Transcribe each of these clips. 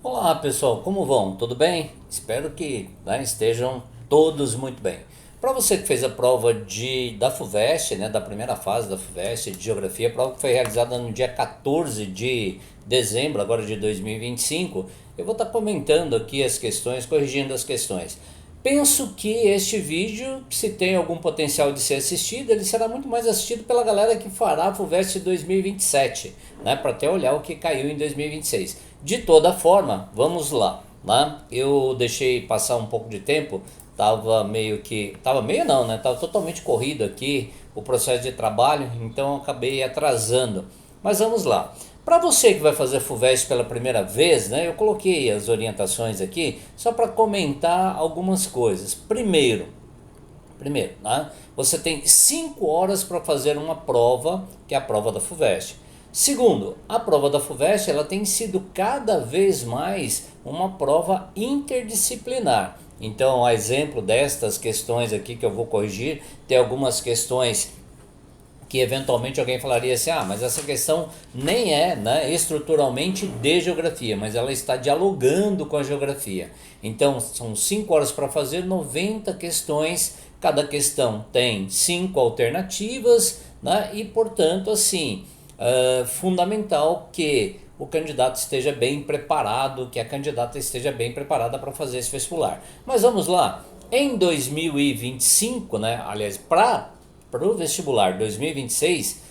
Olá pessoal, como vão? Tudo bem? Espero que estejam todos muito bem. Para você que fez a prova da FUVEST, da primeira fase da FUVEST de Geografia, a prova que foi realizada no dia 14 de dezembro agora de 2025, eu vou estar comentando aqui as questões, corrigindo as questões. Penso que este vídeo, se tem algum potencial de ser assistido, ele será muito mais assistido pela galera que fará a FUVEST 2027, para até olhar o que caiu em 2026. De toda forma, vamos lá. Eu deixei passar um pouco de tempo, tava meio não, tava totalmente corrido aqui o processo de trabalho, então acabei atrasando. Mas vamos lá. Para você que vai fazer FUVEST pela primeira vez, eu coloquei as orientações aqui só para comentar algumas coisas. Primeiro, você tem 5 horas para fazer uma prova, que é a prova da FUVEST. Segundo, a prova da FUVEST ela tem sido cada vez mais uma prova interdisciplinar. Então, a exemplo destas questões aqui que eu vou corrigir, tem algumas questões que eventualmente alguém falaria assim, mas essa questão nem é estruturalmente de geografia, mas ela está dialogando com a geografia. Então são 5 horas para fazer 90 questões, cada questão tem 5 alternativas, e portanto assim, fundamental que o candidato esteja bem preparado, que a candidata esteja bem preparada para fazer esse vestibular. Mas vamos lá, em 2025, aliás, para o vestibular 2026,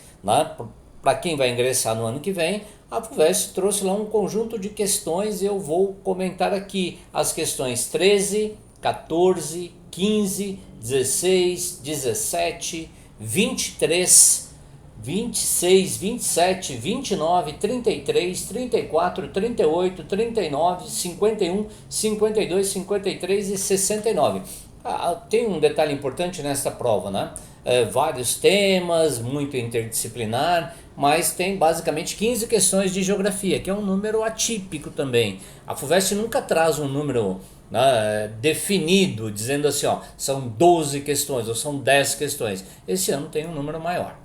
para quem vai ingressar no ano que vem, a FUVEST trouxe lá um conjunto de questões e eu vou comentar aqui as questões 13, 14, 15, 16, 17, 23, 26, 27, 29, 33, 34, 38, 39, 51, 52, 53 e 69. Tem um detalhe importante nesta prova, vários temas, muito interdisciplinar, mas tem basicamente 15 questões de geografia, que é um número atípico também. A FUVEST nunca traz um número definido, dizendo assim, são 12 questões ou são 10 questões. Esse ano tem um número maior.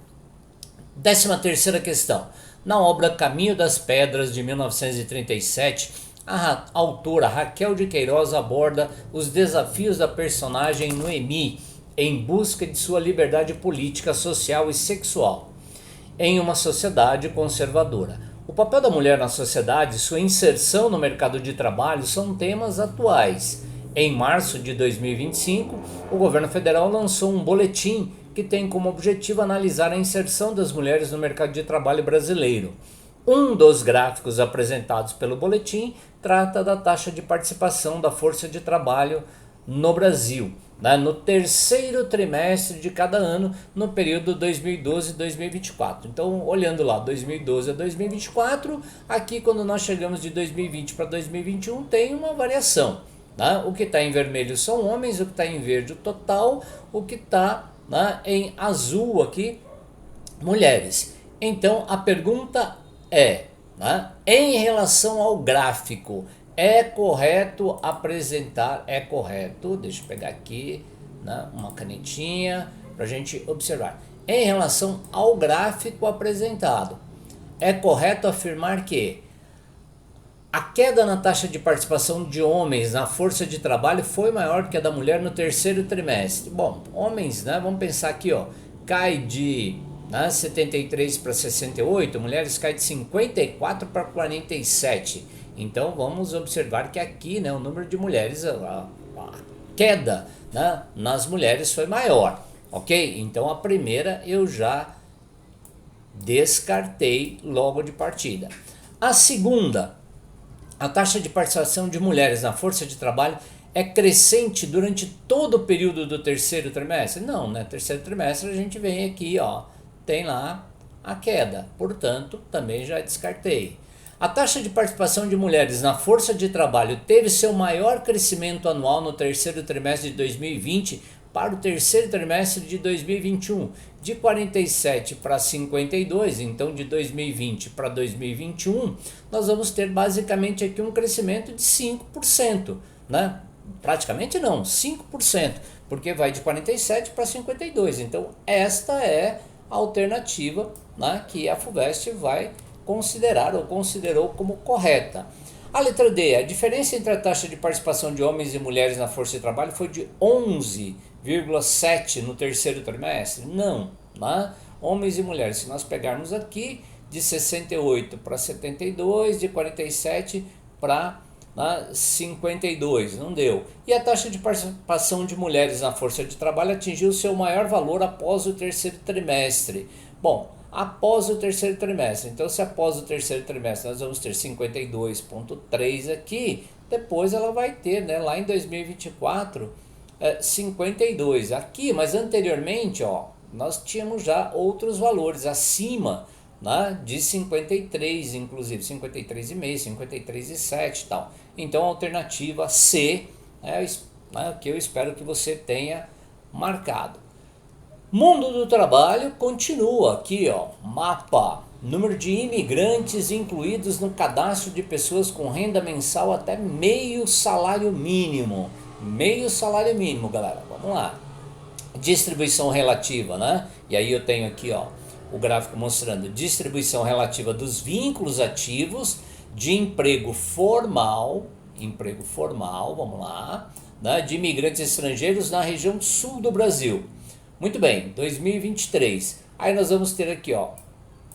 13ª questão. Na obra Caminho das Pedras, de 1937, a autora Raquel de Queiroz aborda os desafios da personagem Noemi em busca de sua liberdade política, social e sexual em uma sociedade conservadora. O papel da mulher na sociedade e sua inserção no mercado de trabalho são temas atuais. Em março de 2025, o governo federal lançou um boletim que tem como objetivo analisar a inserção das mulheres no mercado de trabalho brasileiro. Um dos gráficos apresentados pelo boletim trata da taxa de participação da força de trabalho no Brasil, no terceiro trimestre de cada ano, no período 2012 e 2024. Então, olhando lá, 2012 a 2024, aqui quando nós chegamos de 2020 para 2021, tem uma variação. O que está em vermelho são homens, o que está em verde o total, o que está em azul aqui, mulheres. Então, a pergunta é, em relação ao gráfico, é correto apresentar, deixa eu pegar aqui, uma canetinha para a gente observar. Em relação ao gráfico apresentado, é correto afirmar que a queda na taxa de participação de homens na força de trabalho foi maior que a da mulher no terceiro trimestre. Bom, homens, vamos pensar aqui, cai de 73 para 68, mulheres cai de 54 para 47. Então vamos observar que aqui, o número de mulheres, a queda nas mulheres foi maior, ok? Então a primeira eu já descartei logo de partida. A segunda, a taxa de participação de mulheres na força de trabalho é crescente durante todo o período do terceiro trimestre? Não, terceiro trimestre a gente vem aqui, tem lá a queda, portanto também já descartei. A taxa de participação de mulheres na força de trabalho teve seu maior crescimento anual no terceiro trimestre de 2020 para o terceiro trimestre de 2021, de 47 para 52, então de 2020 para 2021, nós vamos ter basicamente aqui um crescimento de 5%, Praticamente não, 5%, porque vai de 47 para 52. Então esta é a alternativa que a FUVEST vai considerar ou considerou como correta. A letra D, a diferença entre a taxa de participação de homens e mulheres na força de trabalho foi de 11,7 no terceiro trimestre? Não, né? Homens e mulheres, se nós pegarmos aqui, de 68 para 72, de 47 para 52, não deu. E a taxa de participação de mulheres na força de trabalho atingiu seu maior valor após o terceiro trimestre. Bom, após o terceiro trimestre, então se após o terceiro trimestre nós vamos ter 52,3 aqui, depois ela vai ter, né, lá em 2024, 52 aqui, mas anteriormente, ó, nós tínhamos já outros valores acima, né, de 53, inclusive 53,5, 53,7 e tal. Então a alternativa C é o que eu espero que você tenha marcado. Mundo do trabalho continua aqui, ó, mapa, número de imigrantes incluídos no cadastro de pessoas com renda mensal até meio salário mínimo. Meio salário mínimo, galera, vamos lá. Distribuição relativa, né? E aí eu tenho aqui, ó, o gráfico mostrando distribuição relativa dos vínculos ativos de emprego formal, vamos lá, né, de imigrantes estrangeiros na região sul do Brasil. Muito bem, 2023. Aí nós vamos ter aqui, ó,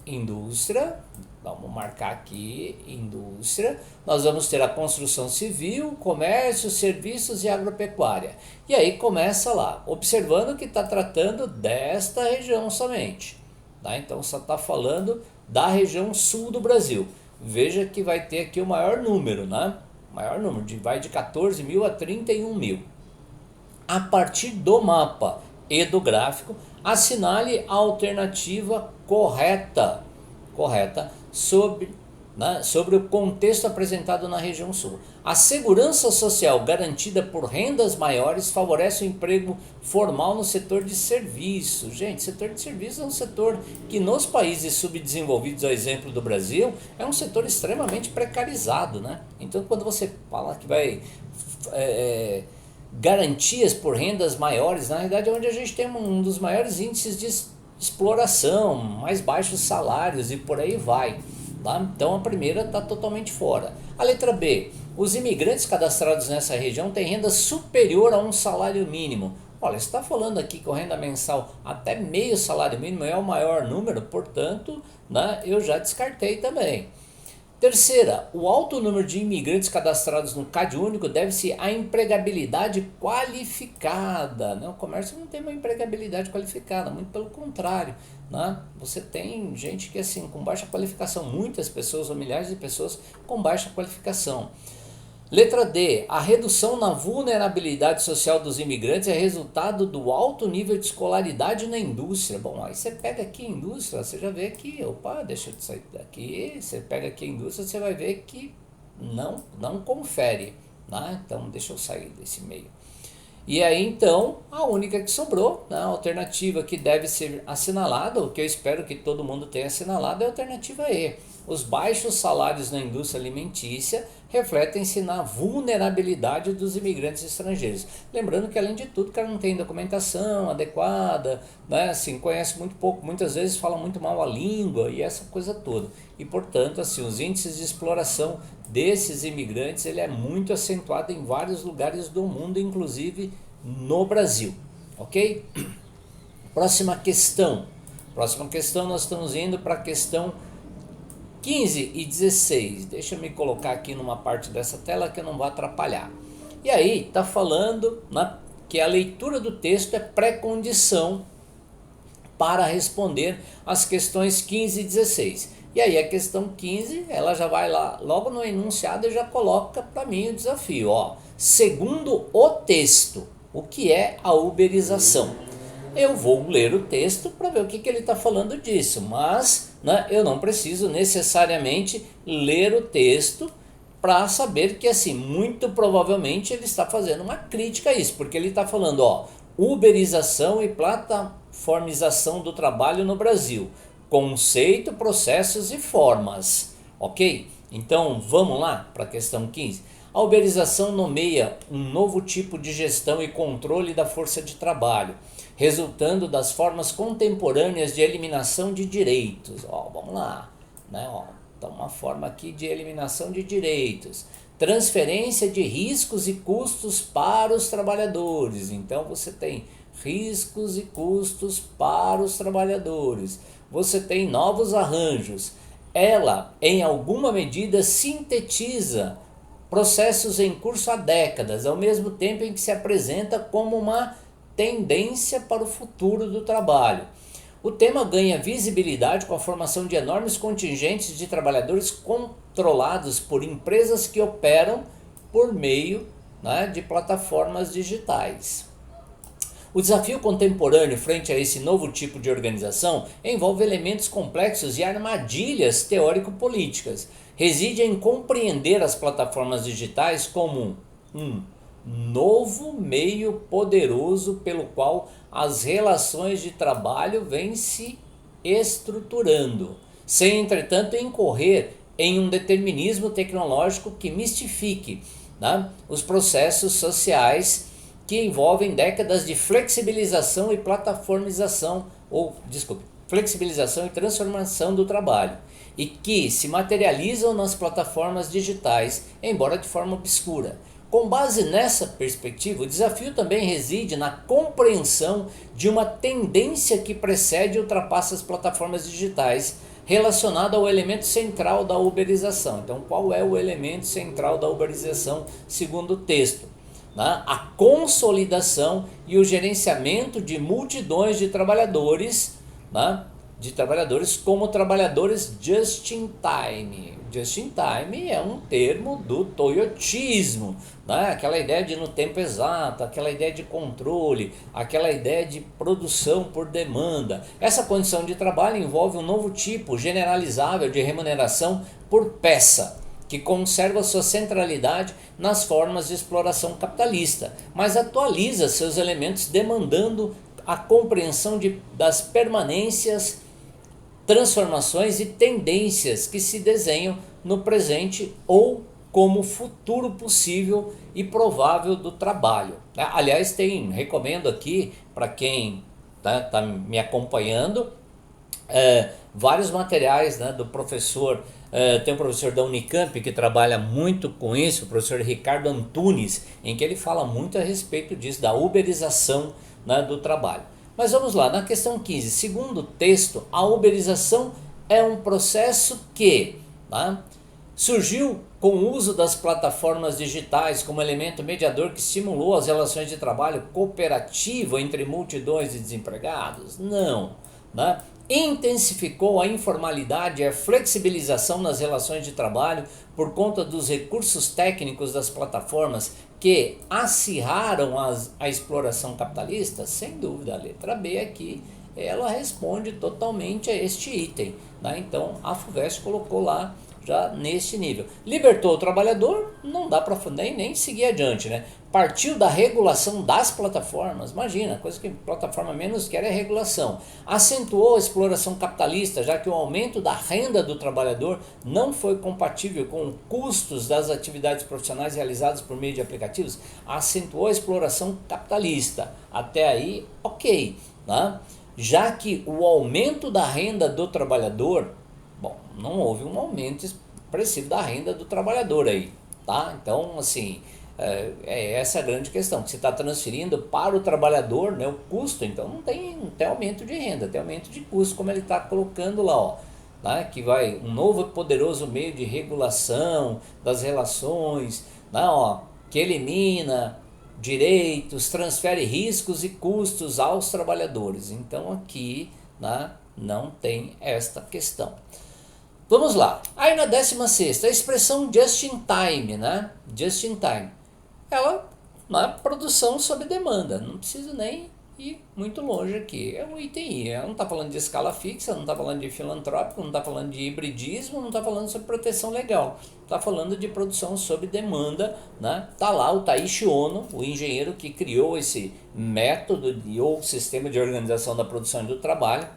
indústria, vamos marcar aqui, indústria. Nós vamos ter a construção civil, comércio, serviços e agropecuária. E aí começa lá, observando que está tratando desta região somente. Tá? Então só está falando da região sul do Brasil. Veja que vai ter aqui o maior número, né? Maior número, vai de 14 mil a 31 mil. A partir do mapa e do gráfico, assinale a alternativa correta sobre o contexto apresentado na região sul. A segurança social garantida por rendas maiores favorece o emprego formal no setor de serviços. Gente, setor de serviços é um setor que nos países subdesenvolvidos, ao exemplo do Brasil, é um setor extremamente precarizado, né? Então, quando você fala que vai garantias por rendas maiores, na realidade é onde a gente tem um dos maiores índices de exploração, mais baixos salários e por aí vai. Tá? Então a primeira está totalmente fora. A letra B, os imigrantes cadastrados nessa região têm renda superior a um salário mínimo. Olha, você está falando aqui com renda mensal até meio salário mínimo é o maior número, portanto, né, eu já descartei também. Terceira, o alto número de imigrantes cadastrados no CadÚnico deve-se à empregabilidade qualificada. Né? O comércio não tem uma empregabilidade qualificada, muito pelo contrário. Né? Você tem gente que assim, com baixa qualificação, muitas pessoas ou milhares de pessoas com baixa qualificação. Letra D, a redução na vulnerabilidade social dos imigrantes é resultado do alto nível de escolaridade na indústria. Bom, aí você pega aqui a indústria, você já vê que, opa, deixa eu sair daqui, você pega aqui a indústria, você vai ver que não confere, né? Então deixa eu sair desse meio. E aí então, a única que sobrou, né, a alternativa que deve ser assinalada, o que eu espero que todo mundo tenha assinalado, é a alternativa E. Os baixos salários na indústria alimentícia refletem-se na vulnerabilidade dos imigrantes estrangeiros. Lembrando que, além de tudo, o cara não tem documentação adequada, né, assim, conhece muito pouco, muitas vezes fala muito mal a língua e essa coisa toda. E, portanto, assim, os índices de exploração desses imigrantes ele é muito acentuado em vários lugares do mundo, inclusive no Brasil. Ok? Próxima questão, nós estamos indo para a questão 15 e 16. Deixa eu me colocar aqui numa parte dessa tela que eu não vou atrapalhar. E aí, está falando, né, que a leitura do texto é pré-condição para responder as questões 15 e 16. E aí a questão 15, ela já vai lá, logo no enunciado e já coloca para mim o desafio. Ó, segundo o texto, o que é a uberização? Eu vou ler o texto para ver o que ele está falando disso, mas, né, eu não preciso necessariamente ler o texto para saber que, assim, muito provavelmente ele está fazendo uma crítica a isso, porque ele está falando, ó, uberização e plataformização do trabalho no Brasil, conceito, processos e formas, ok? Então, vamos lá para a questão 15. A uberização nomeia um novo tipo de gestão e controle da força de trabalho, resultando das formas contemporâneas de eliminação de direitos. Ó, vamos lá, né? Ó, Então, uma forma aqui de eliminação de direitos. Transferência de riscos e custos para os trabalhadores. Então, você tem riscos e custos para os trabalhadores. Você tem novos arranjos. Ela, em alguma medida, sintetiza processos em curso há décadas, ao mesmo tempo em que se apresenta como uma tendência para o futuro do trabalho. O tema ganha visibilidade com a formação de enormes contingentes de trabalhadores controlados por empresas que operam por meio, né, de plataformas digitais. O desafio contemporâneo frente a esse novo tipo de organização envolve elementos complexos e armadilhas teórico-políticas. Reside em compreender as plataformas digitais como um novo meio poderoso pelo qual as relações de trabalho vêm se estruturando, sem entretanto incorrer em um determinismo tecnológico que mistifique, né, os processos sociais que envolvem décadas de flexibilização e plataformização, flexibilização e transformação do trabalho, e que se materializam nas plataformas digitais, embora de forma obscura. Com base nessa perspectiva, o desafio também reside na compreensão de uma tendência que precede e ultrapassa as plataformas digitais, relacionada ao elemento central da uberização. Então, qual é o elemento central da uberização segundo o texto? A consolidação e o gerenciamento de multidões de trabalhadores, como trabalhadores just in time. Just in time é um termo do toyotismo, aquela ideia de no tempo exato, aquela ideia de controle, aquela ideia de produção por demanda. Essa condição de trabalho envolve um novo tipo generalizável de remuneração por peça, que conserva sua centralidade nas formas de exploração capitalista, mas atualiza seus elementos demandando a compreensão das permanências, transformações e tendências que se desenham no presente ou como futuro possível e provável do trabalho. Aliás, recomendo aqui para quem está me acompanhando, vários materiais, do professor. Tem um professor da Unicamp que trabalha muito com isso, o professor Ricardo Antunes, em que ele fala muito a respeito disso, da uberização, do trabalho. Mas vamos lá, na questão 15, segundo o texto, a uberização é um processo que surgiu com o uso das plataformas digitais como elemento mediador que estimulou as relações de trabalho cooperativo entre multidões de desempregados? Não. Intensificou a informalidade e a flexibilização nas relações de trabalho por conta dos recursos técnicos das plataformas que acirraram a exploração capitalista? Sem dúvida, a letra B aqui, ela responde totalmente a este item. Então, a FUVEST colocou lá já neste nível. Libertou o trabalhador, não dá para nem seguir adiante, Partiu da regulação das plataformas, imagina, coisa que a plataforma menos quer é regulação. Acentuou a exploração capitalista, já que o aumento da renda do trabalhador não foi compatível com custos das atividades profissionais realizadas por meio de aplicativos. Acentuou a exploração capitalista. Até aí, ok. Já que o aumento da renda do trabalhador, não houve um aumento expressivo da renda do trabalhador aí, Então, assim, é essa a grande questão, que você está transferindo para o trabalhador, o custo, então não tem aumento de renda, tem aumento de custo, como ele está colocando lá, que vai um novo e poderoso meio de regulação das relações, que elimina direitos, transfere riscos e custos aos trabalhadores. Então aqui não tem esta questão. Vamos lá. Aí na 16ª, a expressão just in time, Just in time. Ela, na produção sob demanda. Não preciso nem ir muito longe aqui. É um item I. Ela não está falando de escala fixa, não está falando de filantrópico, não está falando de hibridismo, não está falando sobre proteção legal. Está falando de produção sob demanda, Está lá o Taishi Ono, o engenheiro que criou esse método ou sistema de organização da produção e do trabalho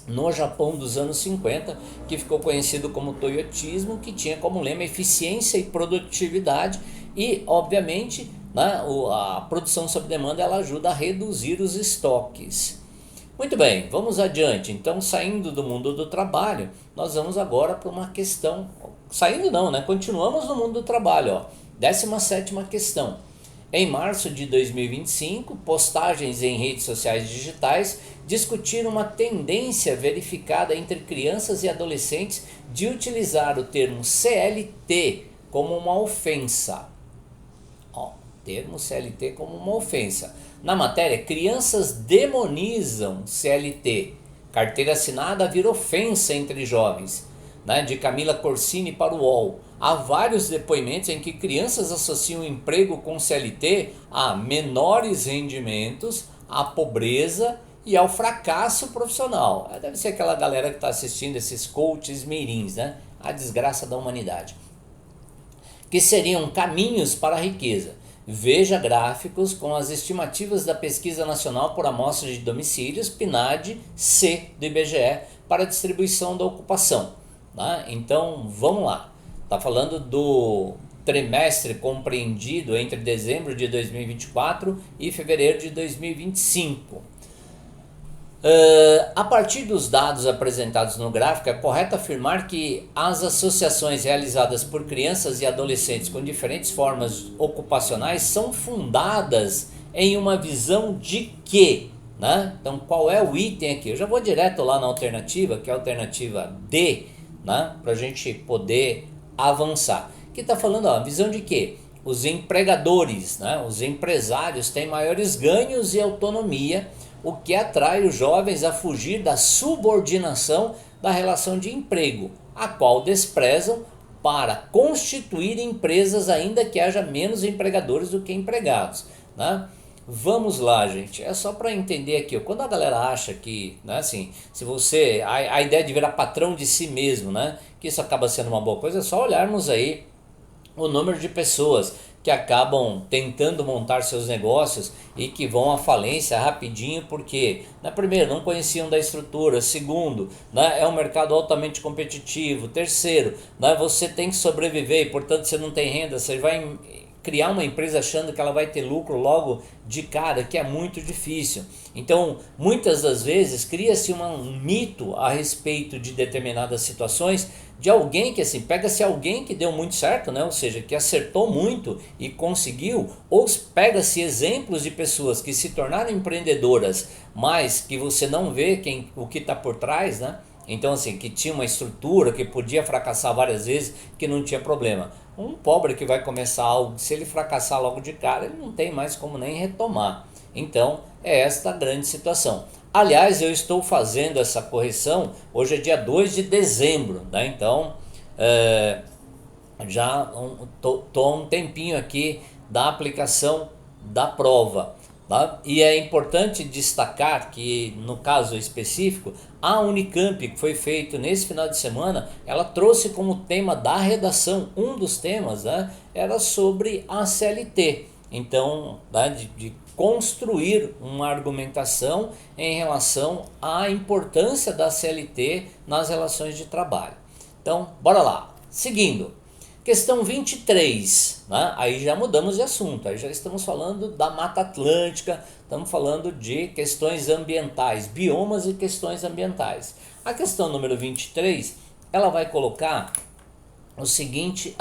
no Japão dos anos 50, que ficou conhecido como toyotismo, que tinha como lema eficiência e produtividade e, obviamente, a produção sob demanda ela ajuda a reduzir os estoques. Muito bem, vamos adiante. Então, saindo do mundo do trabalho, nós vamos agora para uma questão. Saindo não, né? Continuamos no mundo do trabalho, ó. 17ª questão. Em março de 2025, postagens em redes sociais digitais discutiram uma tendência verificada entre crianças e adolescentes de utilizar o termo CLT como uma ofensa. Ó, termo CLT como uma ofensa. Na matéria, crianças demonizam CLT. Carteira assinada vira ofensa entre jovens. Né, de Camila Corsini para o UOL. Há vários depoimentos em que crianças associam o emprego com CLT a menores rendimentos, à pobreza e ao fracasso profissional. Deve ser aquela galera que está assistindo esses coaches mirins, né? A desgraça da humanidade. Que seriam caminhos para a riqueza. Veja gráficos com as estimativas da Pesquisa Nacional por Amostra de Domicílios, PNAD-C do IBGE, para a distribuição da ocupação. Tá? Então, vamos lá. Está falando do trimestre compreendido entre dezembro de 2024 e fevereiro de 2025. A partir dos dados apresentados no gráfico, é correto afirmar que as associações realizadas por crianças e adolescentes com diferentes formas ocupacionais são fundadas em uma visão de quê? Né? Então, qual é o item aqui? Eu já vou direto lá na alternativa, que é a alternativa D, né? Para a gente poder avançar. Que está falando, ó, visão de quê? Os empregadores, né? Os empresários têm maiores ganhos e autonomia, o que atrai os jovens a fugir da subordinação da relação de emprego, a qual desprezam para constituir empresas ainda que haja menos empregadores do que empregados. Né? Vamos lá, gente, é só para entender aqui, ó, quando a galera acha que, né, assim, se você, a ideia de virar patrão de si mesmo, né, que isso acaba sendo uma boa coisa, é só olharmos aí o número de pessoas que acabam tentando montar seus negócios e que vão à falência rapidinho porque, né, primeiro, não conheciam da estrutura, segundo, né, é um mercado altamente competitivo, terceiro, né, você tem que sobreviver e, portanto, você não tem renda, você vai criar uma empresa achando que ela vai ter lucro logo de cara, que é muito difícil. Então, muitas das vezes, cria-se um mito a respeito de determinadas situações de alguém que, assim, pega-se alguém que deu muito certo, né? Ou seja, que acertou muito e conseguiu, ou pega-se exemplos de pessoas que se tornaram empreendedoras, mas que você não vê o que está por trás, né? Então, assim, que tinha uma estrutura, que podia fracassar várias vezes, que não tinha problema. Um pobre que vai começar algo, se ele fracassar logo de cara, ele não tem mais como nem retomar. Então, é esta a grande situação. Aliás, eu estou fazendo essa correção, hoje é dia 2 de dezembro, né? Então, já estou há um tempinho aqui da aplicação da prova. Tá? E é importante destacar que, no caso específico, a Unicamp, que foi feito nesse final de semana, ela trouxe como tema da redação, um dos temas, né, era sobre a CLT. Então, né, de construir uma argumentação em relação à importância da CLT nas relações de trabalho. Então, bora lá. Seguindo. Questão 23, né? Aí já mudamos de assunto, aí já estamos falando da Mata Atlântica, estamos falando de questões ambientais, biomas e questões ambientais. A questão número 23, ela vai colocar a seguinte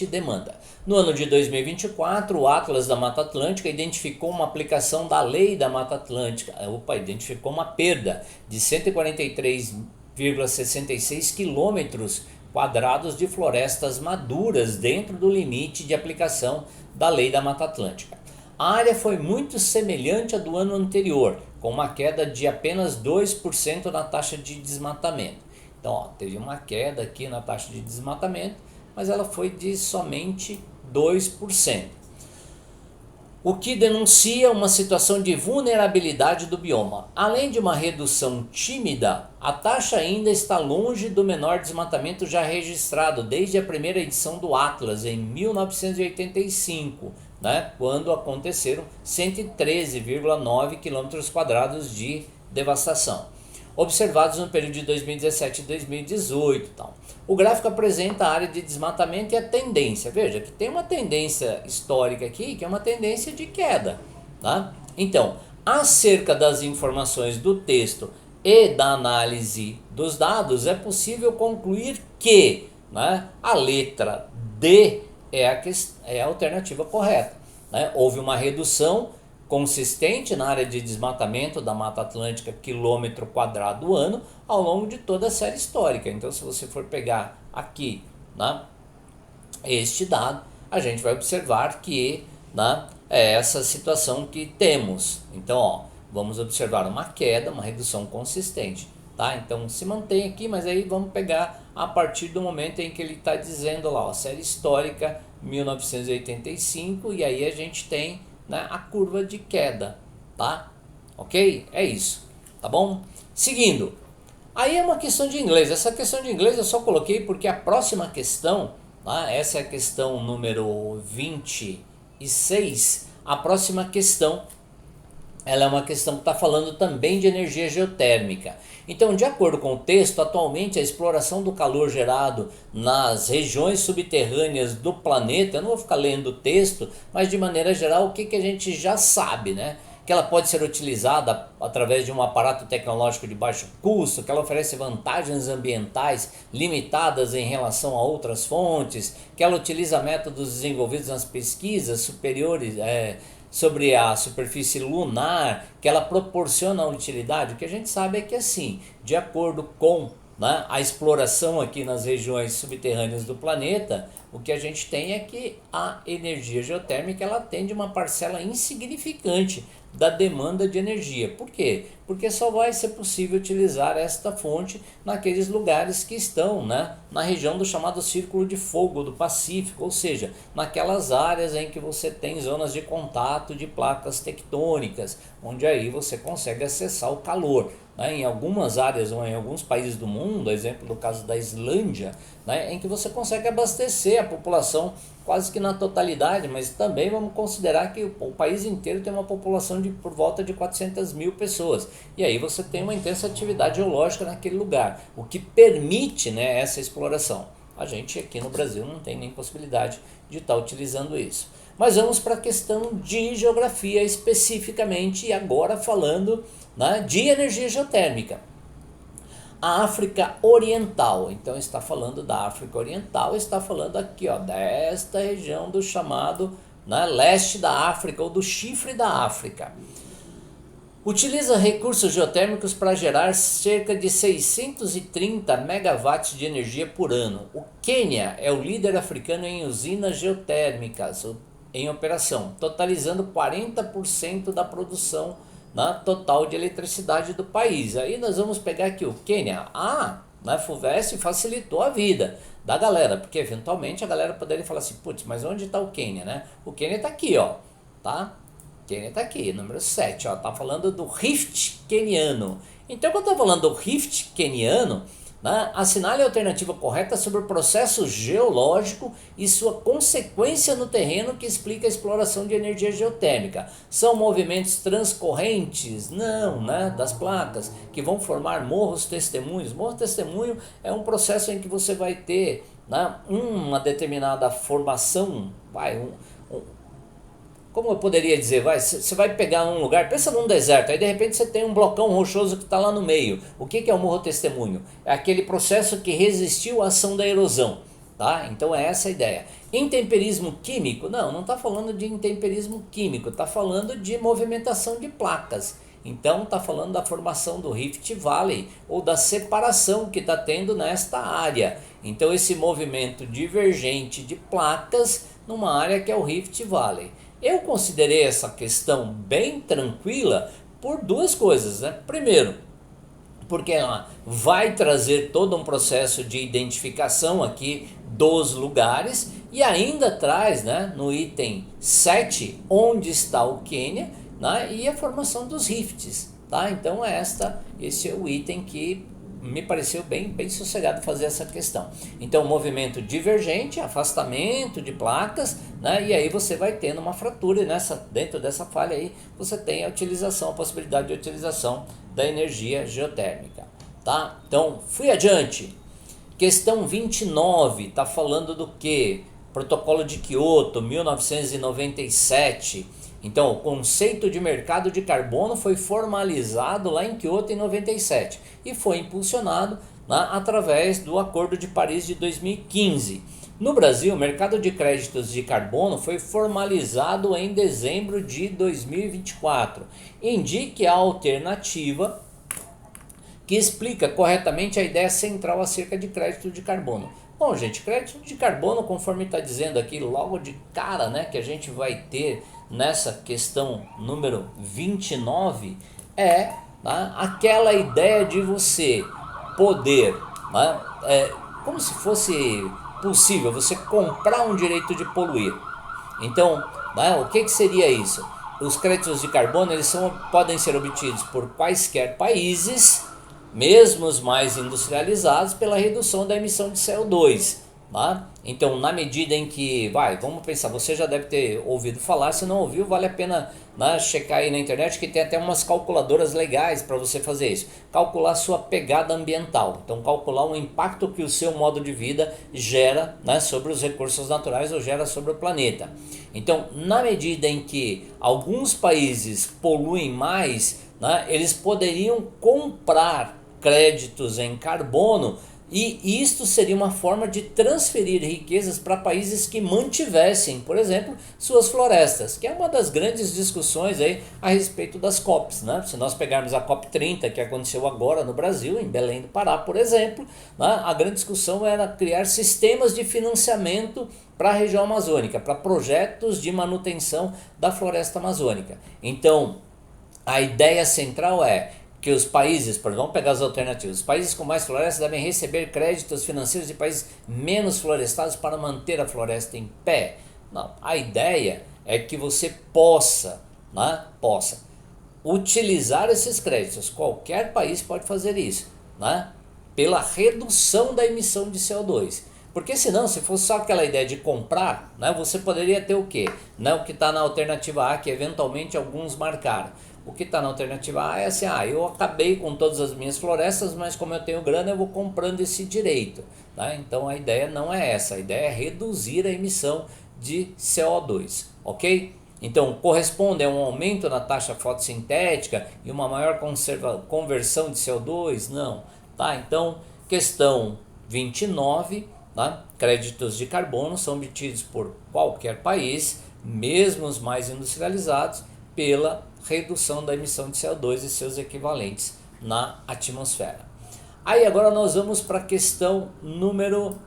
demanda. No ano de 2024, o Atlas da Mata Atlântica identificou uma aplicação da Lei da Mata Atlântica, identificou uma perda de 143,66 quilômetros quadrados de florestas maduras dentro do limite de aplicação da Lei da Mata Atlântica. A área foi muito semelhante à do ano anterior, com uma queda de apenas 2% na taxa de desmatamento. Então, ó, teve uma queda aqui na taxa de desmatamento, mas ela foi de somente 2%. O que denuncia uma situação de vulnerabilidade do bioma. Além de uma redução tímida, a taxa ainda está longe do menor desmatamento já registrado desde a primeira edição do Atlas, em 1985, né, quando aconteceram 113,9 km² de devastação, observados no período de 2017 e 2018. Tal. O gráfico apresenta a área de desmatamento e a tendência. Veja que tem uma tendência histórica aqui, que é uma tendência de queda. Tá? Então, Acerca das informações do texto e da análise dos dados, é possível concluir que, né, a letra D é a alternativa correta. Né? Houve uma redução consistente na área de desmatamento da Mata Atlântica quilômetro quadrado ano ao longo de toda a série histórica. Então, se você for pegar aqui, né, este dado, a gente vai observar que, né, é essa situação que temos. Então, ó, vamos observar uma queda, uma redução consistente. Tá? Então se mantém aqui, mas aí vamos pegar a partir do momento em que ele está dizendo lá, ó, série histórica 1985, e aí a gente tem, né, a curva de queda, tá? Ok? É isso, tá bom? Seguindo, aí é uma questão de inglês. Essa questão de inglês eu só coloquei porque a próxima questão, tá? Essa é a questão número 26. A próxima questão, ela é uma questão que está falando também de energia geotérmica. Então, de acordo com o texto, atualmente a exploração do calor gerado nas regiões subterrâneas do planeta, eu não vou ficar lendo o texto, mas de maneira geral o que a gente já sabe, né? Que ela pode ser utilizada através de um aparato tecnológico de baixo custo, que ela oferece vantagens ambientais limitadas em relação a outras fontes, que ela utiliza métodos desenvolvidos nas pesquisas superiores, sobre a superfície lunar, que ela proporciona utilidade. O que a gente sabe é que, assim, de acordo com, né, a exploração aqui nas regiões subterrâneas do planeta, o que a gente tem é que a energia geotérmica ela atende uma parcela insignificante da demanda de energia. Por quê? Porque só vai ser possível utilizar esta fonte naqueles lugares que estão, né, na região do chamado Círculo de Fogo do Pacífico, ou seja, naquelas áreas em que você tem zonas de contato de placas tectônicas, onde aí você consegue acessar o calor. Em algumas áreas ou em alguns países do mundo, exemplo do caso da Islândia, né, em que você consegue abastecer a população quase que na totalidade, mas também vamos considerar que o país inteiro tem uma população de por volta de 400 mil pessoas, e aí você tem uma intensa atividade geológica naquele lugar, o que permite, né, essa exploração. A gente aqui no Brasil não tem nem possibilidade de estar utilizando isso. Mas vamos para a questão de geografia especificamente, e agora falando, né, de energia geotérmica. A África Oriental, então está falando da África Oriental, está falando aqui, ó, desta região do chamado, né, leste da África ou do chifre da África. Utiliza recursos geotérmicos para gerar cerca de 630 megawatts de energia por ano. O Quênia é o líder africano em usinas geotérmicas em operação, totalizando 40% da produção na total de eletricidade do país. Aí nós vamos pegar aqui o Quênia. Na FUVEST facilitou a vida da galera, porque eventualmente a galera poderia falar assim, putz, mas onde está o Quênia, né? O Quênia está aqui, ó, tá? O Quênia está aqui, número 7, ó, tá falando do Rift queniano. Então, quando eu tô falando do Rift queniano, né, assinale a alternativa correta sobre o processo geológico e sua consequência no terreno que explica a exploração de energia geotérmica. São movimentos transcorrentes? Não, né, das placas, que vão formar morros testemunhos. Morro testemunho é um processo em que você vai ter, né, uma determinada formação, como eu poderia dizer, você vai pegar um lugar, pensa num deserto, aí de repente você tem um blocão rochoso que está lá no meio. O que é o morro testemunho? É aquele processo que resistiu à ação da erosão, tá? Então é essa a ideia. Intemperismo químico? Não está falando de intemperismo químico, está falando de movimentação de placas. Então está falando da formação do Rift Valley ou da separação que está tendo nesta área. Então esse movimento divergente de placas numa área que é o Rift Valley. Eu considerei essa questão bem tranquila por duas coisas, né? Primeiro, porque ela vai trazer todo um processo de identificação aqui dos lugares e ainda traz, né, no item 7 onde está o Quênia, né, e a formação dos rifts, tá? Então esse é o item que me pareceu bem sossegado fazer essa questão. Então, movimento divergente, afastamento de placas, né? E aí você vai tendo uma fratura, e dentro dessa falha aí você tem a possibilidade de utilização da energia geotérmica, tá? Então, fui adiante. Questão 29, tá falando do quê? Protocolo de Kyoto, 1997. Então, o conceito de mercado de carbono foi formalizado lá em Kyoto em 97 e foi impulsionado, né, através do Acordo de Paris de 2015. No Brasil, o mercado de créditos de carbono foi formalizado em dezembro de 2024. Indique a alternativa que explica corretamente a ideia central acerca de crédito de carbono. Bom, gente, crédito de carbono, conforme está dizendo aqui logo de cara, né, que a gente vai ter nessa questão número 29, é, né, aquela ideia de você poder, né, como se fosse possível você comprar um direito de poluir. Então, né, o que seria isso? Os créditos de carbono podem ser obtidos por quaisquer países, mesmo os mais industrializados, pela redução da emissão de CO2. Tá? Então, na medida em que, vamos pensar, você já deve ter ouvido falar, se não ouviu, vale a pena, né, checar aí na internet, que tem até umas calculadoras legais para você fazer isso. Calcular sua pegada ambiental, então calcular o impacto que o seu modo de vida gera, né, sobre os recursos naturais ou gera sobre o planeta. Então, na medida em que alguns países poluem mais, né, eles poderiam comprar créditos em carbono, e isto seria uma forma de transferir riquezas para países que mantivessem, por exemplo, suas florestas, que é uma das grandes discussões aí a respeito das COPs, né? Se nós pegarmos a COP 30, que aconteceu agora no Brasil, em Belém do Pará, por exemplo, né, a grande discussão era criar sistemas de financiamento para a região amazônica, para projetos de manutenção da floresta amazônica. Então, a ideia central é que os países, vamos pegar as alternativas, os países com mais florestas devem receber créditos financeiros de países menos florestados para manter a floresta em pé. Não, a ideia é que você possa utilizar esses créditos, qualquer país pode fazer isso, né, pela redução da emissão de CO2. Porque senão, se fosse só aquela ideia de comprar, né, você poderia ter o quê? Né, o que está na alternativa A, que eventualmente alguns marcaram. O que está na alternativa A é assim, eu acabei com todas as minhas florestas, mas como eu tenho grana, eu vou comprando esse direito. Tá? Então a ideia não é essa, a ideia é reduzir a emissão de CO2, ok? Então corresponde a um aumento na taxa fotossintética e uma maior conversão de CO2? Não. Tá? Então, questão 29, tá? Créditos de carbono são obtidos por qualquer país, mesmo os mais industrializados, pela redução da emissão de CO2 e seus equivalentes na atmosfera. Aí agora nós vamos para a questão número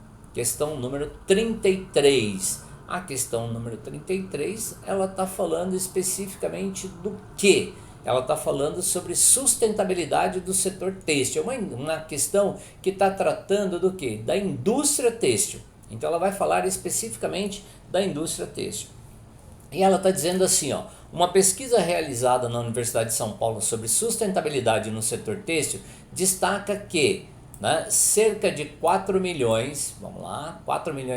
33. A questão número 33, ela está falando especificamente do que? Ela está falando sobre sustentabilidade do setor têxtil. Uma questão que está tratando do que? Da indústria têxtil. Então ela vai falar especificamente da indústria têxtil. E ela está dizendo assim, uma pesquisa realizada na Universidade de São Paulo sobre sustentabilidade no setor têxtil destaca que, né, cerca de 4 milhões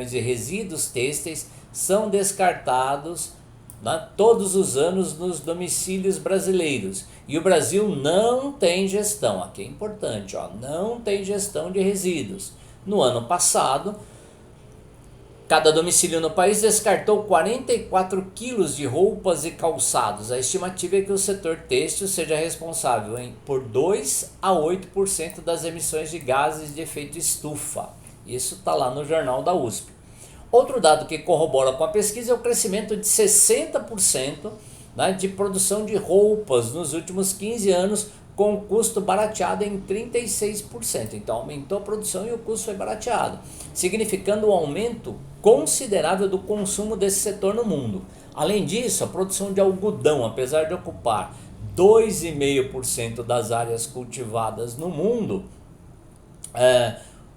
de resíduos têxteis são descartados, né, todos os anos nos domicílios brasileiros. E o Brasil não tem gestão, aqui é importante, não tem gestão de resíduos. No ano passado, cada domicílio no país descartou 44 quilos de roupas e calçados. A estimativa é que o setor têxtil seja responsável por 2 a 8% das emissões de gases de efeito estufa. Isso está lá no jornal da USP. Outro dado que corrobora com a pesquisa é o crescimento de 60%, né, de produção de roupas nos últimos 15 anos, com o custo barateado em 36%. Então aumentou a produção e o custo foi barateado, significando um aumento considerável do consumo desse setor no mundo. Além disso, a produção de algodão, apesar de ocupar 2,5% das áreas cultivadas no mundo,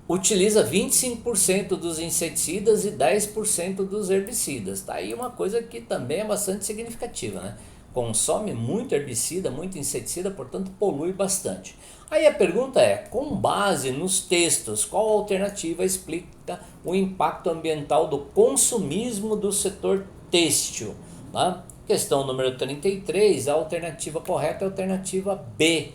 utiliza 25% dos inseticidas e 10% dos herbicidas. Tá aí uma coisa que também é bastante significativa, né? Consome muito herbicida, muito inseticida, portanto polui bastante. Aí a pergunta é, com base nos textos, qual alternativa explica o impacto ambiental do consumismo do setor têxtil? Tá? Questão número 33, a alternativa correta é a alternativa B.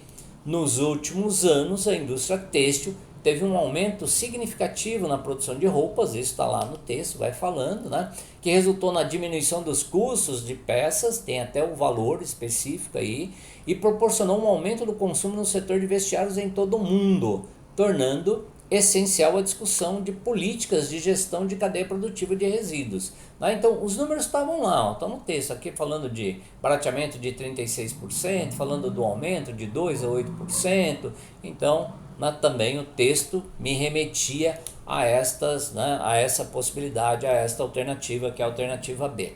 Nos últimos anos, a indústria têxtil teve um aumento significativo na produção de roupas, isso está lá no texto, vai falando, né? Que resultou na diminuição dos custos de peças, tem até o valor específico aí, e proporcionou um aumento do consumo no setor de vestiários em todo o mundo, tornando essencial a discussão de políticas de gestão de cadeia produtiva de resíduos. Né? Então, os números estavam lá, estão no texto aqui falando de barateamento de 36%, falando do aumento de 2% a 8%. Então, também o texto me remetia a essa possibilidade, a esta alternativa, que é a alternativa B.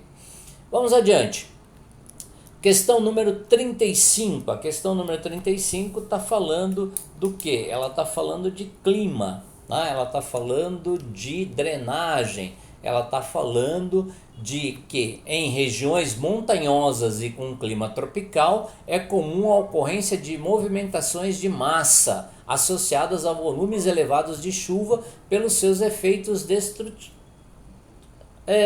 Vamos adiante. Questão número 35. A questão número 35 está falando do que? Ela está falando de clima, né? Ela está falando de drenagem, ela está falando de que em regiões montanhosas e com clima tropical é comum a ocorrência de movimentações de massa associadas a volumes elevados de chuva pelos seus efeitos destrutivos.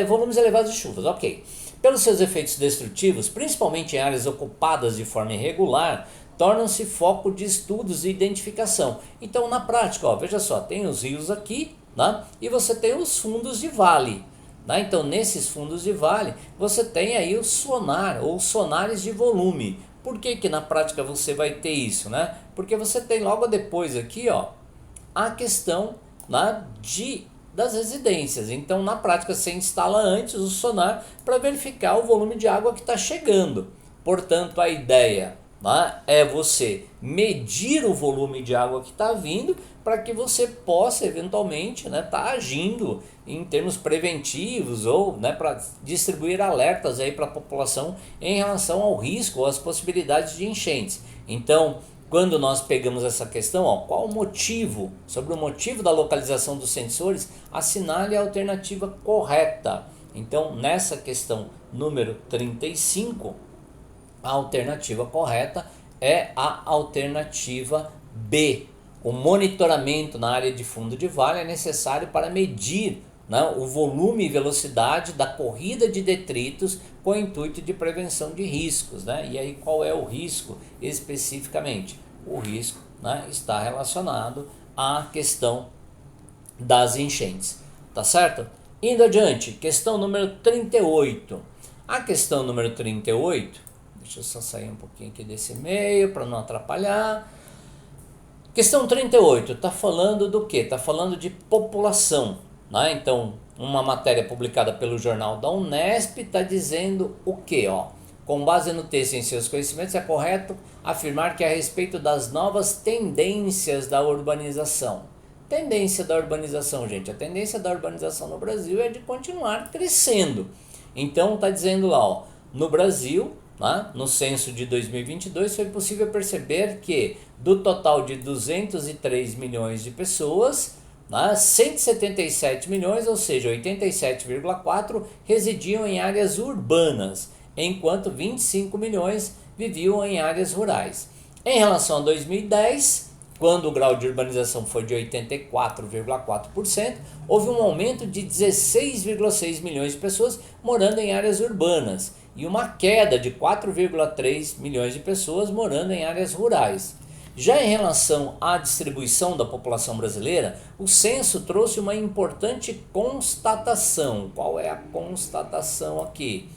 Volumes elevados de chuvas, ok. Pelos seus efeitos destrutivos, principalmente em áreas ocupadas de forma irregular, tornam-se foco de estudos e identificação. Então, na prática, ó, veja só, tem os rios aqui, né, e você tem os fundos de vale. Né? Então, nesses fundos de vale, você tem aí o sonar, ou sonares de volume. Por que que na prática você vai ter isso? Né? Porque você tem logo depois aqui, ó, a questão, né, das residências. Então, na prática, você instala antes o sonar para verificar o volume de água que está chegando. Portanto, a ideia, né, é você medir o volume de água que está vindo para que você possa, eventualmente, tá agindo em termos preventivos ou, para distribuir alertas aí para a população em relação ao risco ou às possibilidades de enchentes. Então, quando nós pegamos essa questão, ó, qual o motivo, sobre o motivo da localização dos sensores, assinale a alternativa correta. Então, nessa questão número 35, a alternativa correta é a alternativa B. O monitoramento na área de fundo de vale é necessário para medir, né, o volume e velocidade da corrida de detritos com o intuito de prevenção de riscos. Né? E aí qual é o risco especificamente? O risco, né, está relacionado à questão das enchentes. Tá certo? Indo adiante, questão número 38. A questão número 38, deixa eu só sair um pouquinho aqui desse meio para não atrapalhar. Questão 38 está falando do que? Está falando de população. Né? Então, uma matéria publicada pelo jornal da Unesp está dizendo o que? Com base no texto e em seus conhecimentos, é correto afirmar que a respeito das novas tendências da urbanização. Tendência da urbanização, gente. A tendência da urbanização no Brasil é de continuar crescendo. Então, está dizendo lá, no Brasil, no censo de 2022, foi possível perceber que do total de 203 milhões de pessoas, 177 milhões, ou seja, 87,4%, residiam em áreas urbanas, enquanto 25 milhões viviam em áreas rurais. Em relação a 2010, quando o grau de urbanização foi de 84,4%, houve um aumento de 16,6 milhões de pessoas morando em áreas urbanas e uma queda de 4,3 milhões de pessoas morando em áreas rurais. Já em relação à distribuição da população brasileira, o censo trouxe uma importante constatação. Qual é a constatação aqui?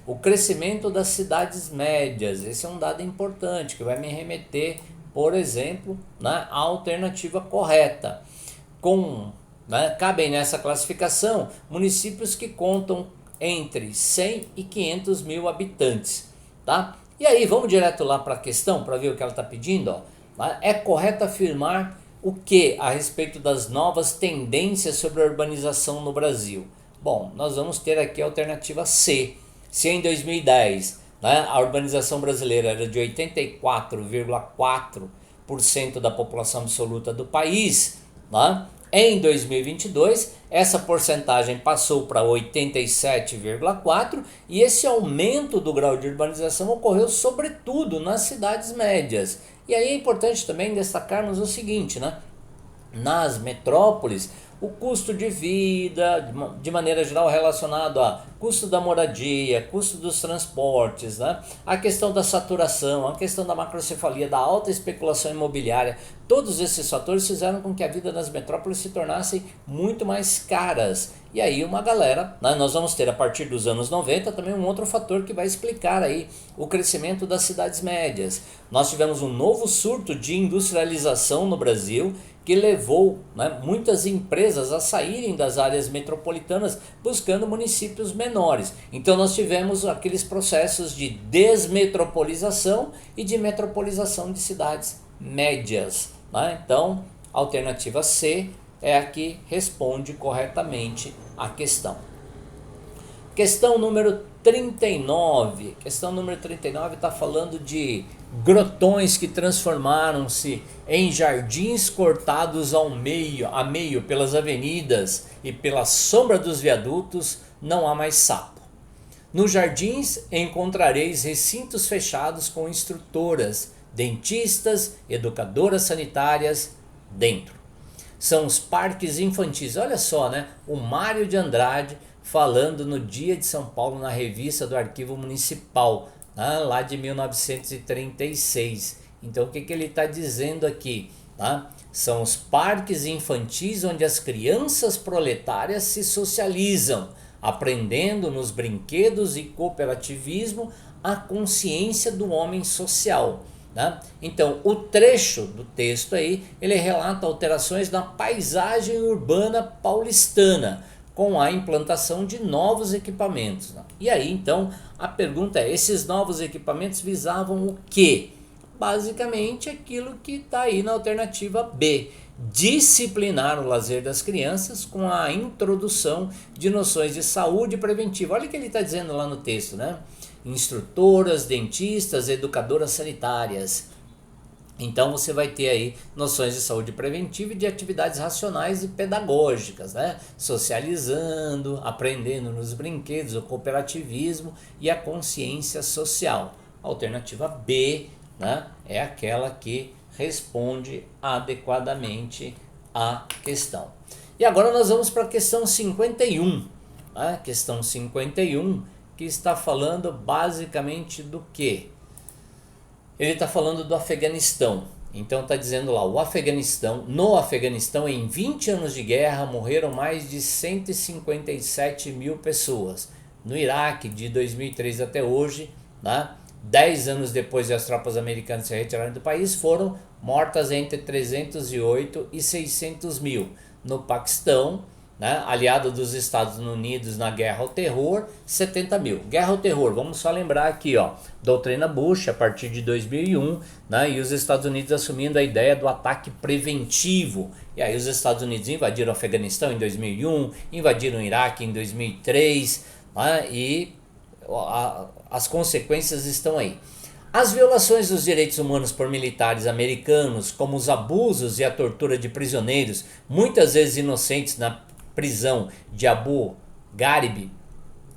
O crescimento das cidades médias. Esse é um dado importante que vai me remeter, por exemplo, à alternativa correta. Cabem nessa classificação municípios que contam entre 100 e 500 mil habitantes. Tá? E aí, vamos direto lá para a questão, para ver o que ela está pedindo. É correto afirmar o que a respeito das novas tendências sobre a urbanização no Brasil? Bom, nós vamos ter aqui a alternativa C. Se em 2010 a urbanização brasileira era de 84,4% da população absoluta do país, em 2022 essa porcentagem passou para 87,4% e esse aumento do grau de urbanização ocorreu sobretudo nas cidades médias. E aí é importante também destacarmos o seguinte, nas metrópoles o custo de vida, de maneira geral relacionado a custo da moradia, custo dos transportes, né? A questão da saturação, a questão da macrocefalia, da alta especulação imobiliária, todos esses fatores fizeram com que a vida nas metrópoles se tornasse muito mais caras. E aí uma galera, né, nós vamos ter a partir dos anos 90 também um outro fator que vai explicar aí o crescimento das cidades médias. Nós tivemos um novo surto de industrialização no Brasil que levou, né, muitas empresas a saírem das áreas metropolitanas buscando municípios menores. Então nós tivemos aqueles processos de desmetropolização e de metropolização de cidades médias, né? Então, a alternativa C é a que responde corretamente a questão. Questão número 39. Questão número 39 está falando de grotões que transformaram-se em jardins cortados a meio pelas avenidas e pela sombra dos viadutos, não há mais sapo. Nos jardins encontrareis recintos fechados com instrutoras, dentistas, educadoras sanitárias dentro. São os parques infantis. Olha só, né? O Mário de Andrade falando no Dia de São Paulo na revista do Arquivo Municipal, né? Lá de 1936. Então o que ele está dizendo aqui? Tá? São os parques infantis onde as crianças proletárias se socializam, aprendendo nos brinquedos e cooperativismo a consciência do homem social. Né? Então o trecho do texto aí, ele relata alterações na paisagem urbana paulistana com a implantação de novos equipamentos, né? E aí então a pergunta é, esses novos equipamentos visavam o quê? Basicamente aquilo que está aí na alternativa B, disciplinar o lazer das crianças com a introdução de noções de saúde preventiva. Olha o que ele está dizendo lá no texto, né? Instrutoras, dentistas, educadoras sanitárias. Então você vai ter aí noções de saúde preventiva e de atividades racionais e pedagógicas, né? Socializando, aprendendo nos brinquedos, o cooperativismo e a consciência social. A alternativa B, né, é aquela que responde adequadamente à questão. E agora nós vamos para a questão 51. Né? Questão 51, que está falando basicamente do quê? Ele está falando do Afeganistão. Então está dizendo lá, no Afeganistão, em 20 anos de guerra, morreram mais de 157 mil pessoas. No Iraque, de 2003 até hoje, né, 10 anos depois de as tropas americanas se retirarem do país, foram mortas entre 308 e 600 mil. No Paquistão, né, aliado dos Estados Unidos na guerra ao terror, 70 mil. Guerra ao terror, vamos só lembrar aqui, ó, doutrina Bush a partir de 2001, né, e os Estados Unidos assumindo a ideia do ataque preventivo. E aí os Estados Unidos invadiram o Afeganistão em 2001, invadiram o Iraque em 2003, né, e as consequências estão aí. As violações dos direitos humanos por militares americanos, como os abusos e a tortura de prisioneiros, muitas vezes inocentes, na prisão de Abu Ghraib,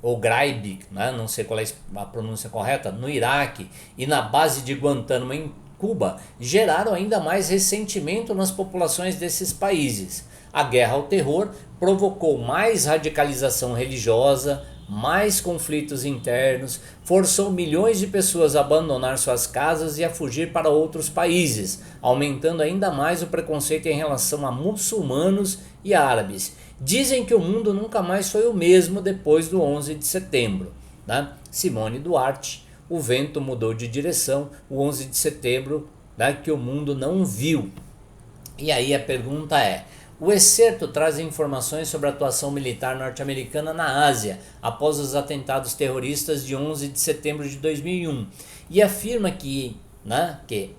ou Ghraib, né? Não sei qual é a pronúncia correta, no Iraque, e na base de Guantánamo em Cuba, geraram ainda mais ressentimento nas populações desses países. A guerra ao terror provocou mais radicalização religiosa, mais conflitos internos, forçou milhões de pessoas a abandonar suas casas e a fugir para outros países, aumentando ainda mais o preconceito em relação a muçulmanos e árabes. Dizem que o mundo nunca mais foi o mesmo depois do 11 de setembro. Né? Simone Duarte, o vento mudou de direção, o 11 de setembro, né, que o mundo não viu. E aí a pergunta é, o excerto traz informações sobre a atuação militar norte-americana na Ásia após os atentados terroristas de 11 de setembro de 2001 e afirma que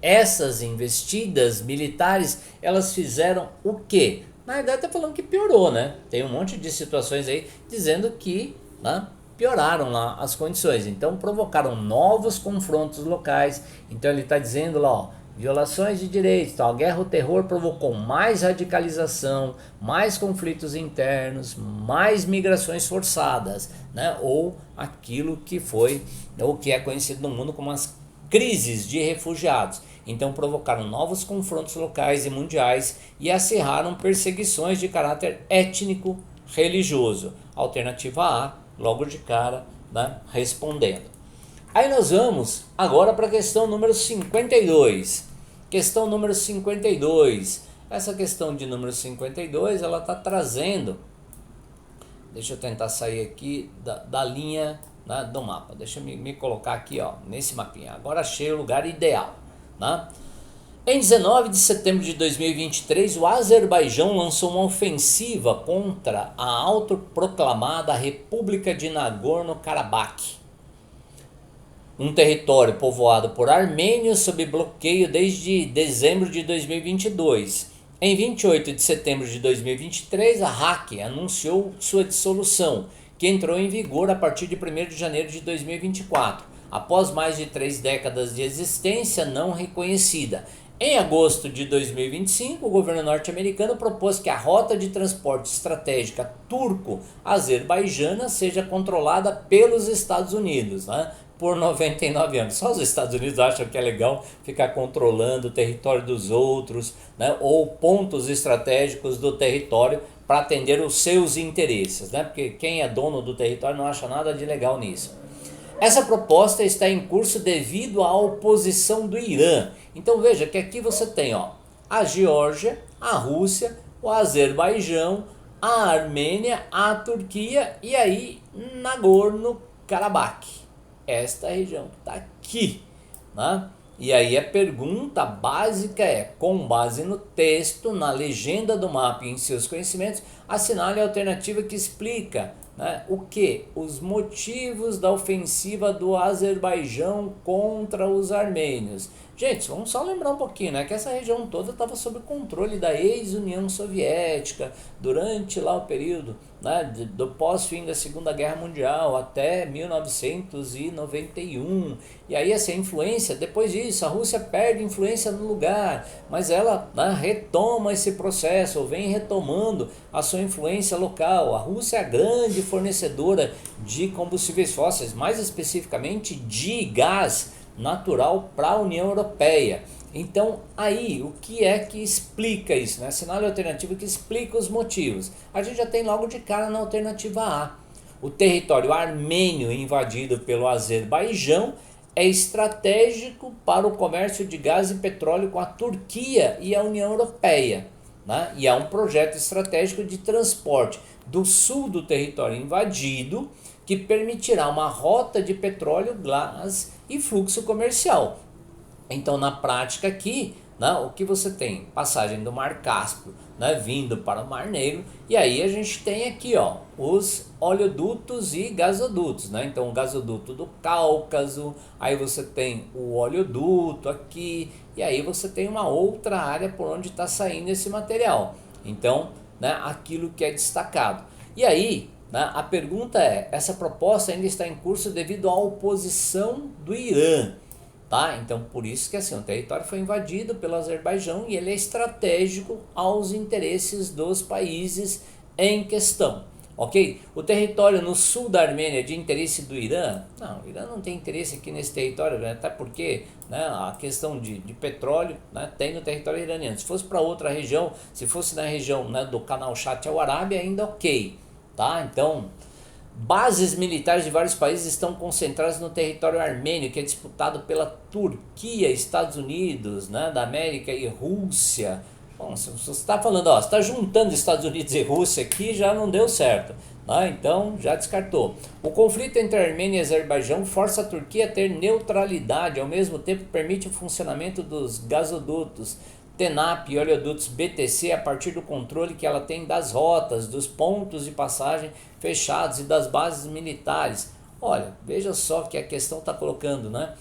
essas investidas militares, elas fizeram o quê? Na verdade está falando que piorou, né? Tem um monte de situações aí dizendo que, né, pioraram lá as condições, então provocaram novos confrontos locais. Então ele está dizendo lá, ó, violações de direitos, a guerra ao terror provocou mais radicalização, mais conflitos internos, mais migrações forçadas, né? Ou aquilo que foi, ou que é conhecido no mundo como as crises de refugiados. então provocaram novos confrontos locais e mundiais e acirraram perseguições de caráter étnico-religioso. Alternativa A, logo de cara, né, respondendo. Aí nós vamos agora para a questão número 52. Questão número 52. Essa questão de número 52, ela está trazendo... Deixa eu tentar sair aqui da linha, né, do mapa. Deixa eu me colocar aqui, ó, nesse mapinha. Agora achei o lugar ideal. Né? Em 19 de setembro de 2023, o Azerbaijão lançou uma ofensiva contra a autoproclamada República de Nagorno-Karabakh, um território povoado por armênios sob bloqueio desde dezembro de 2022. Em 28 de setembro de 2023, a RAC anunciou sua dissolução, que entrou em vigor a partir de 1º de janeiro de 2024, após mais de 3 décadas de existência não reconhecida. Em agosto de 2025, o governo norte-americano propôs que a rota de transporte estratégica turco-azerbaijana seja controlada pelos Estados Unidos, né, por 99 anos. Só os Estados Unidos acham que é legal ficar controlando o território dos outros, né, ou pontos estratégicos do território para atender os seus interesses, né, porque quem é dono do território não acha nada de legal nisso. Essa proposta está em curso devido à oposição do Irã. Então veja que aqui você tem, ó, a Geórgia, a Rússia, o Azerbaijão, a Armênia, a Turquia e aí Nagorno-Karabakh. Esta região que está aqui, né? E aí a pergunta básica é, com base no texto, na legenda do mapa e em seus conhecimentos, assinale a alternativa que explica, né, o que? Os motivos da ofensiva do Azerbaijão contra os armênios. Gente, vamos só lembrar um pouquinho, né, que essa região toda estava sob controle da ex-União Soviética durante lá o período, né, do pós-fim da Segunda Guerra Mundial até 1991. E aí essa influência, depois disso, a Rússia perde influência no lugar, mas ela, né, retoma esse processo, ou vem retomando a sua influência local. A Rússia é a grande fornecedora de combustíveis fósseis, mais especificamente de gás natural para a União Europeia. Então aí o que é que explica isso, né? Assinale a alternativa que explica os motivos. A gente já tem logo de cara na alternativa A. O território armênio invadido pelo Azerbaijão é estratégico para o comércio de gás e petróleo com a Turquia e a União Europeia, né? E há um projeto estratégico de transporte do sul do território invadido que permitirá uma rota de petróleo, gás e fluxo comercial. Então, na prática aqui, né, o que você tem? Passagem do Mar Cáspio, né, vindo para o Mar Negro, e aí a gente tem aqui, ó, os oleodutos e gasodutos, né? Então o gasoduto do Cáucaso, aí você tem o oleoduto aqui, e aí você tem uma outra área por onde está saindo esse material. Então, né, aquilo que é destacado. E aí, né, a pergunta é, essa proposta ainda está em curso devido à oposição do Irã. Tá? Então por isso que assim, o território foi invadido pelo Azerbaijão e ele é estratégico aos interesses dos países em questão, ok? O território no sul da Armênia é de interesse do Irã? Não, o Irã não tem interesse aqui nesse território, né? Até porque, né, a questão de petróleo, né, tem no território iraniano. Se fosse para outra região, se fosse na região, né, do canal Chat al Arábia, ainda ok, tá? Então bases militares de vários países estão concentradas no território armênio, que é disputado pela Turquia, Estados Unidos, né, da América e Rússia. Bom, se você está falando, ó, você está juntando Estados Unidos e Rússia aqui, já não deu certo, né? Então já descartou. O conflito entre Armênia e Azerbaijão força a Turquia a ter neutralidade, ao mesmo tempo permite o funcionamento dos gasodutos TENAP e oleodutos BTC a partir do controle que ela tem das rotas, dos pontos de passagem fechados e das bases militares. Olha, veja só que a questão está colocando, né?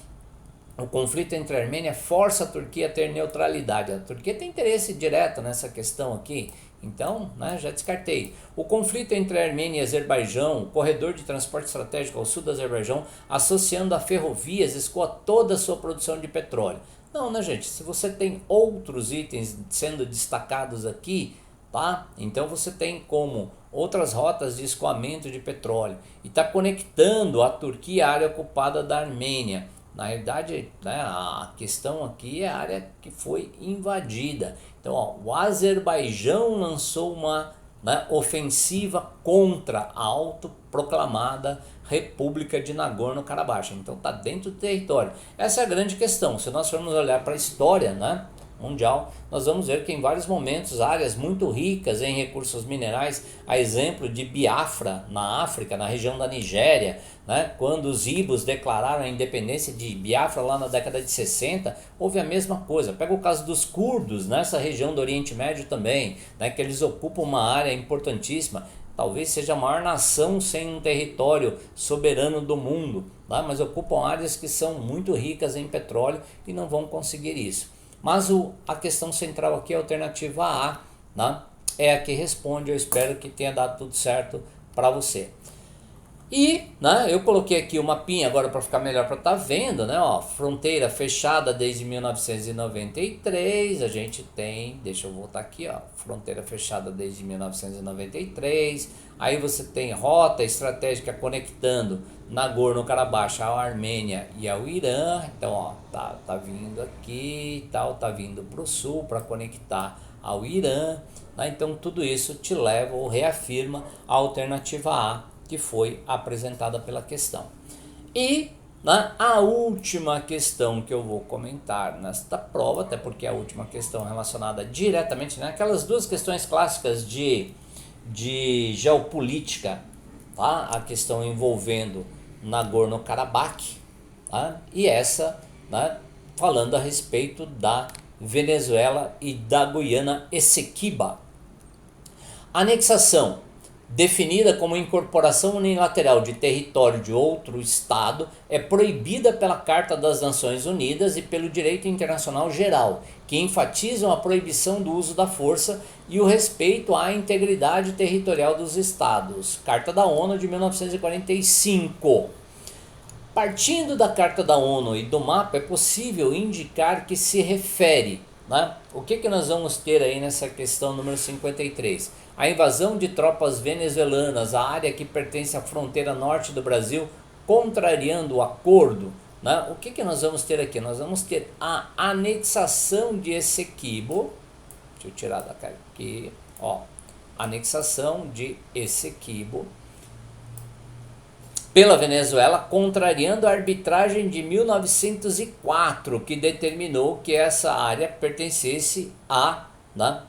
O conflito entre a Armênia força a Turquia a ter neutralidade. A Turquia tem interesse direto nessa questão aqui, então, né, já descartei. O conflito entre a Armênia e Azerbaijão, o corredor de transporte estratégico ao sul do Azerbaijão, associando a ferrovias, escoa toda a sua produção de petróleo. Não, né, gente? Se você tem outros itens sendo destacados aqui, tá? Então você tem como outras rotas de escoamento de petróleo e está conectando a Turquia à área ocupada da Armênia. Na realidade, né, a questão aqui é a área que foi invadida. Então, ó, o Azerbaijão lançou uma, né, ofensiva contra a autoproclamada República de Nagorno-Karabakh. Então, está dentro do território. Essa é a grande questão. Se nós formos olhar para a história, né, mundial, nós vamos ver que em vários momentos áreas muito ricas em recursos minerais, a exemplo de Biafra na África, na região da Nigéria, né, quando os ibos declararam a independência de Biafra lá na década de 60, houve a mesma coisa. Pega o caso dos curdos nessa região do Oriente Médio também, né, que eles ocupam uma área importantíssima. Talvez seja a maior nação sem um território soberano do mundo, tá? Mas ocupam áreas que são muito ricas em petróleo e não vão conseguir isso. Mas a questão central aqui, a alternativa A, né, é a que responde. Eu espero que tenha dado tudo certo para você. E, né, eu coloquei aqui o mapinha agora para ficar melhor para estar vendo, né, ó, fronteira fechada desde 1993, a gente tem, deixa eu voltar aqui, ó, fronteira fechada desde 1993, aí você tem rota estratégica conectando Nagorno-Karabakh à Armênia e ao Irã, então, ó, tá vindo aqui e tal, tá vindo para o sul para conectar ao Irã, né, então tudo isso te leva ou reafirma a alternativa A, que foi apresentada pela questão. E, né, a última questão que eu vou comentar nesta prova, até porque é a última questão relacionada diretamente, né, aquelas duas questões clássicas de geopolítica, tá, a questão envolvendo Nagorno-Karabakh, tá, e essa, né, falando a respeito da Venezuela e da Guiana Essequiba. Anexação definida como incorporação unilateral de território de outro Estado, é proibida pela Carta das Nações Unidas e pelo direito internacional geral, que enfatizam a proibição do uso da força e o respeito à integridade territorial dos Estados. Carta da ONU de 1945. Partindo da Carta da ONU e do mapa, é possível indicar que se refere, né? O que nós vamos ter aí nessa questão número 53? A invasão de tropas venezuelanas à área que pertence à fronteira norte do Brasil, contrariando o acordo. Né? O que nós vamos ter aqui? Nós vamos ter a anexação de Essequibo. Deixa eu tirar da cara aqui. Ó, anexação de Essequibo pela Venezuela, contrariando a arbitragem de 1904, que determinou que essa área pertencesse à, né,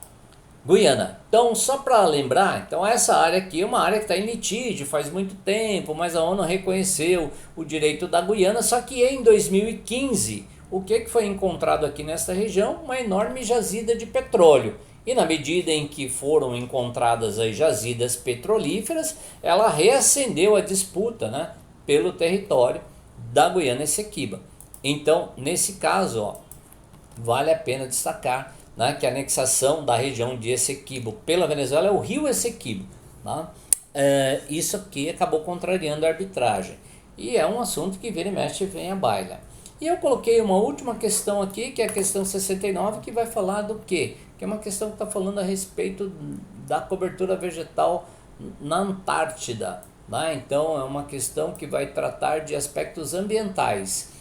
Guiana. Então, só para lembrar, então essa área aqui é uma área que está em litígio faz muito tempo, mas a ONU reconheceu o direito da Guiana, só que em 2015, o que foi encontrado aqui nesta região? Uma enorme jazida de petróleo. E na medida em que foram encontradas as jazidas petrolíferas, ela reacendeu a disputa, né, pelo território da Guiana Essequiba. Então, nesse caso, ó, vale a pena destacar, né, que a anexação da região de Essequibo pela Venezuela é o rio Essequibo. Né? Isso aqui acabou contrariando a arbitragem. E é um assunto que vira e mexe vem à baila. E eu coloquei uma última questão aqui, que é a questão 69, que vai falar do quê? Que é uma questão que está falando a respeito da cobertura vegetal na Antártida. Né? Então é uma questão que vai tratar de aspectos ambientais.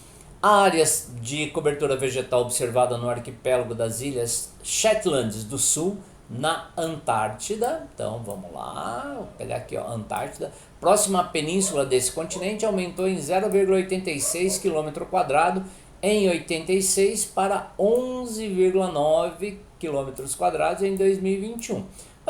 Áreas de cobertura vegetal observada no arquipélago das Ilhas Shetlands do Sul, na Antártida. Então vamos lá, vou pegar aqui, ó, Antártida. Próxima à península desse continente aumentou em 0,86 km² em 86 para 11,9 km² em 2021.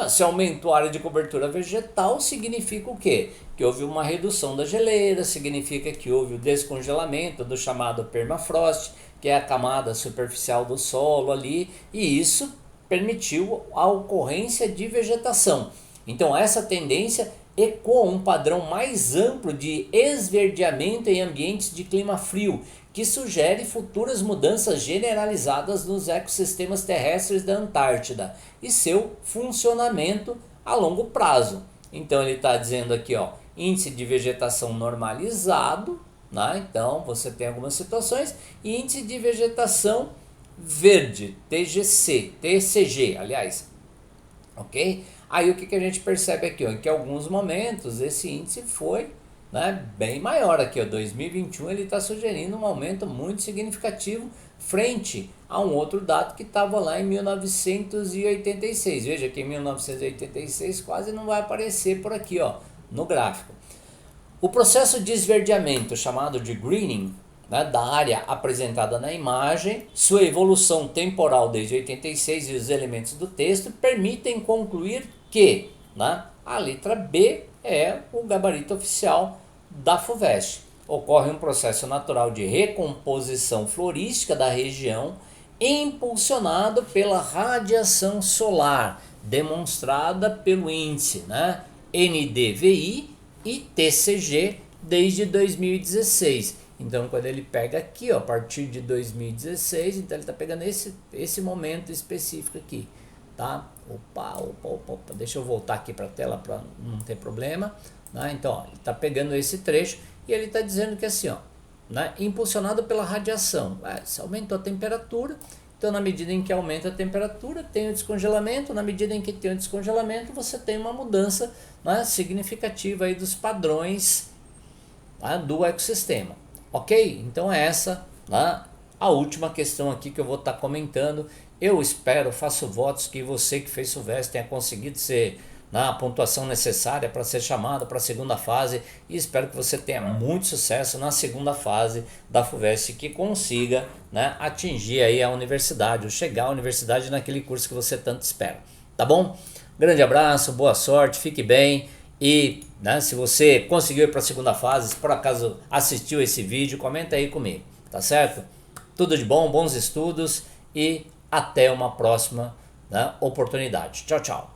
Se aumentou a área de cobertura vegetal, significa o quê? Que houve uma redução da geleira, significa que houve o descongelamento do chamado permafrost, que é a camada superficial do solo ali, e isso permitiu a ocorrência de vegetação. Então essa tendência ecoa um padrão mais amplo de esverdeamento em ambientes de clima frio, que sugere futuras mudanças generalizadas nos ecossistemas terrestres da Antártida e seu funcionamento a longo prazo. Então ele está dizendo aqui, ó, índice de vegetação normalizado, né? Então você tem algumas situações, e índice de vegetação verde, TCG, aliás, ok? Aí o que a gente percebe aqui, ó, em que em alguns momentos esse índice foi né, bem maior aqui, ó, 2021 ele está sugerindo um aumento muito significativo frente a um outro dado que estava lá em 1986. Veja que em 1986 quase não vai aparecer por aqui, ó, no gráfico. O processo de esverdeamento, chamado de greening, né, da área apresentada na imagem, sua evolução temporal desde 86 e os elementos do texto permitem concluir que, né, a letra B é o gabarito oficial da FUVEST. Ocorre um processo natural de recomposição florística da região, impulsionado pela radiação solar, demonstrada pelo índice, né, NDVI e TCG desde 2016. Então, quando ele pega aqui, ó, a partir de 2016, então ele está pegando esse momento específico aqui, tá? Opa, deixa eu voltar aqui para a tela para não ter problema, né? Então, ó, ele está pegando esse trecho e ele está dizendo que assim, ó, né, impulsionado pela radiação, se aumentou a temperatura, então na medida em que aumenta a temperatura, tem o descongelamento, na medida em que tem o descongelamento, você tem uma mudança, né, significativa aí dos padrões, tá, do ecossistema. Ok? Então é essa, né, a última questão aqui que eu vou estar comentando. Eu espero, faço votos que você que fez FUVEST tenha conseguido ser na pontuação necessária para ser chamado para a segunda fase, e espero que você tenha muito sucesso na segunda fase da FUVEST, que consiga, né, atingir aí a universidade, ou chegar à universidade naquele curso que você tanto espera, tá bom? Grande abraço, boa sorte, fique bem e, né, se você conseguiu ir para a segunda fase, se por acaso assistiu esse vídeo, comenta aí comigo, tá certo? Tudo de bom, bons estudos e até uma próxima, né, oportunidade. Tchau, tchau.